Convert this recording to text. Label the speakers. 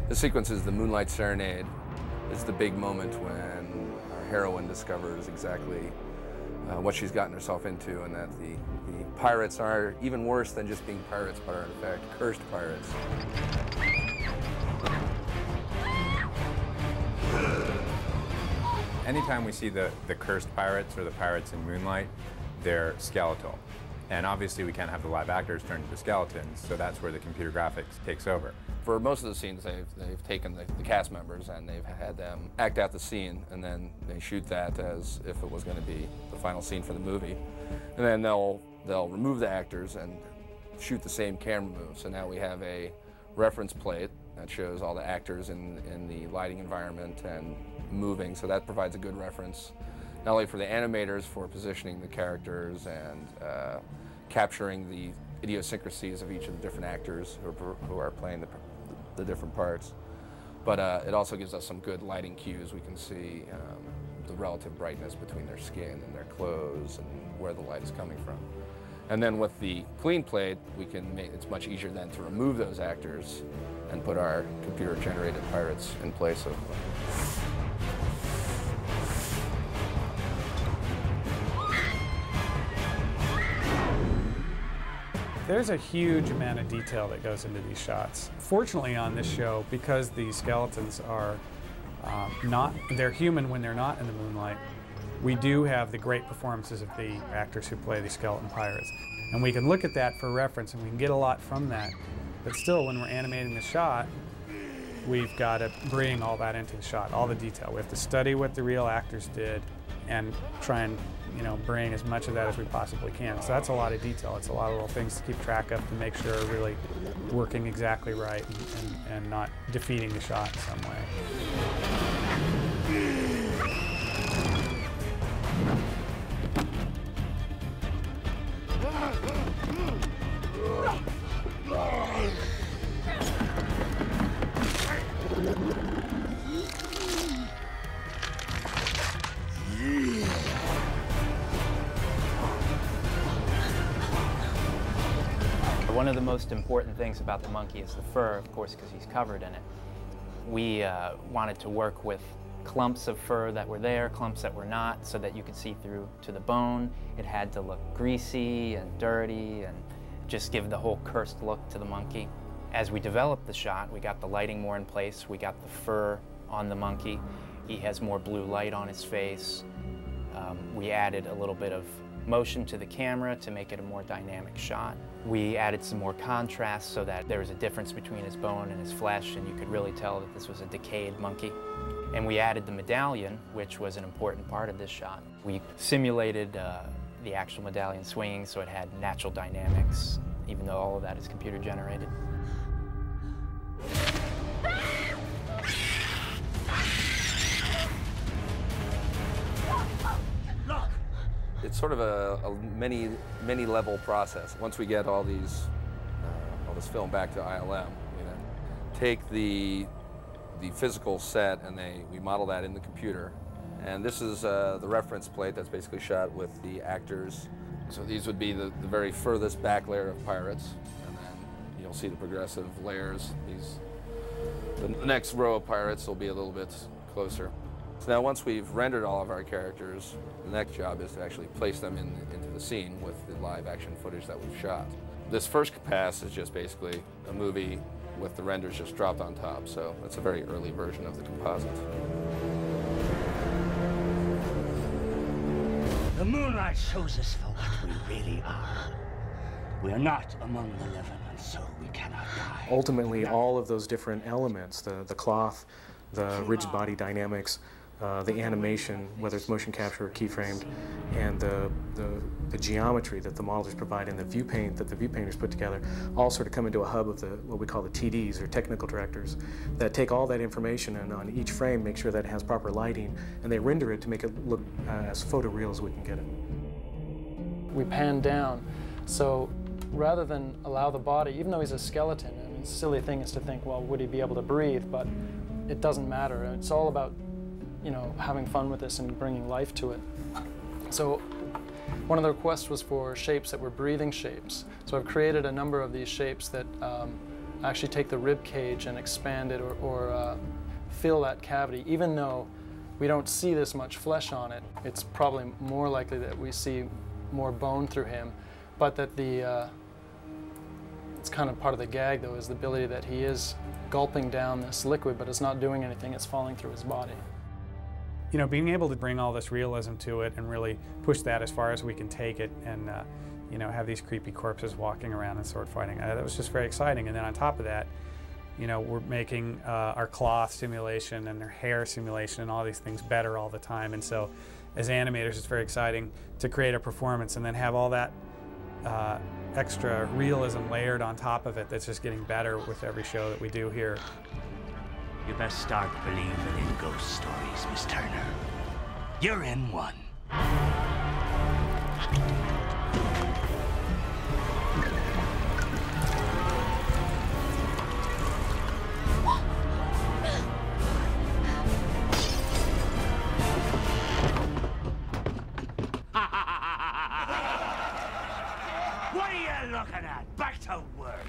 Speaker 1: The sequence is the Moonlight Serenade. It's the big moment when our heroine discovers exactly what she's gotten herself into, and that the pirates are even worse than just being pirates, but are in fact cursed pirates.
Speaker 2: Anytime we see the cursed pirates or the pirates in Moonlight, they're skeletal. And obviously we can't have the live actors turn into skeletons, so that's where the computer graphics takes over.
Speaker 1: For most of the scenes, they've taken the cast members and they've had them act out the scene, and then they shoot that as if it was going to be the final scene for the movie. And then they'll remove the actors and shoot the same camera move. So now we have a reference plate that shows all the actors in the lighting environment and moving, so that provides a good reference, not only for the animators for positioning the characters and capturing the idiosyncrasies of each of the different actors who are playing the different parts, but it also gives us some good lighting cues. We can see the relative brightness between their skin and their clothes and where the light is coming from. And then with the clean plate, it's much easier then to remove those actors and put our computer-generated pirates in place of
Speaker 3: There's a huge amount of detail that goes into these shots. Fortunately on this show, because the skeletons are they're human when they're not in the moonlight, we do have the great performances of the actors who play the skeleton pirates. And we can look at that for reference and we can get a lot from that. But still, when we're animating the shot, we've got to bring all that into the shot, all the detail. We have to study what the real actors did and try and bring as much of that as we possibly can. So that's a lot of detail. It's a lot of little things to keep track of to make sure we're really working exactly right and not defeating the shot in some way.
Speaker 4: One of the most important things about the monkey is the fur, of course, because he's covered in it. We wanted to work with clumps of fur that were there, clumps that were not, so that you could see through to the bone. It had to look greasy and dirty and just give the whole cursed look to the monkey. As we developed the shot, we got the lighting more in place, we got the fur on the monkey. He has more blue light on his face. We added a little bit of motion to the camera to make it a more dynamic shot. We added some more contrast so that there was a difference between his bone and his flesh, and you could really tell that this was a decayed monkey. And we added the medallion, which was an important part of this shot. We simulated the actual medallion swinging so it had natural dynamics, even though all of that is computer generated.
Speaker 1: It's sort of a many level process. Once we get all this film back to ILM, we then take the physical set and we model that in the computer. And this is the reference plate that's basically shot with the actors. So these would be the very furthest back layer of pirates, and then you'll see the progressive layers. The next row of pirates will be a little bit closer. So now once we've rendered all of our characters, the next job is to actually place them into the scene with the live action footage that we've shot. This first pass is just basically a movie with the renders just dropped on top, so it's a very early version of the composite.
Speaker 5: The moonlight shows us for what we really are. We are not among the living, and so we cannot die.
Speaker 6: Ultimately, all of those different elements, the cloth, the rigid body dynamics, the animation, whether it's motion capture or keyframed, and the geometry that the modelers provide and the view paint that the view painters put together, all sort of come into a hub of what we call the TDs, or technical directors, that take all that information and on each frame make sure that it has proper lighting, and they render it to make it look as photoreal as we can get it.
Speaker 7: We pan down, so rather than allow the body, even though he's a skeleton, I mean, the silly thing is to think, well, would he be able to breathe? But it doesn't matter. It's all about having fun with this and bringing life to it. So one of the requests was for shapes that were breathing shapes. So I've created a number of these shapes that actually take the rib cage and expand it or fill that cavity. Even though we don't see this much flesh on it, it's probably more likely that we see more bone through him, but that it's kind of part of the gag, though, is the ability that he is gulping down this liquid, but it's not doing anything, it's falling through his body.
Speaker 3: You know, being able to bring all this realism to it and really push that as far as we can take it, and you know, have these creepy corpses walking around and sword fighting, that was just very exciting. And then on top of that, you know, we're making our cloth simulation and their hair simulation and all these things better all the time. And so as animators, it's very exciting to create a performance and then have all that extra realism layered on top of it that's just getting better with every show that we do here.
Speaker 5: You best start believing in ghost stories, Miss Turner. You're in one. What are you looking at? Back to work.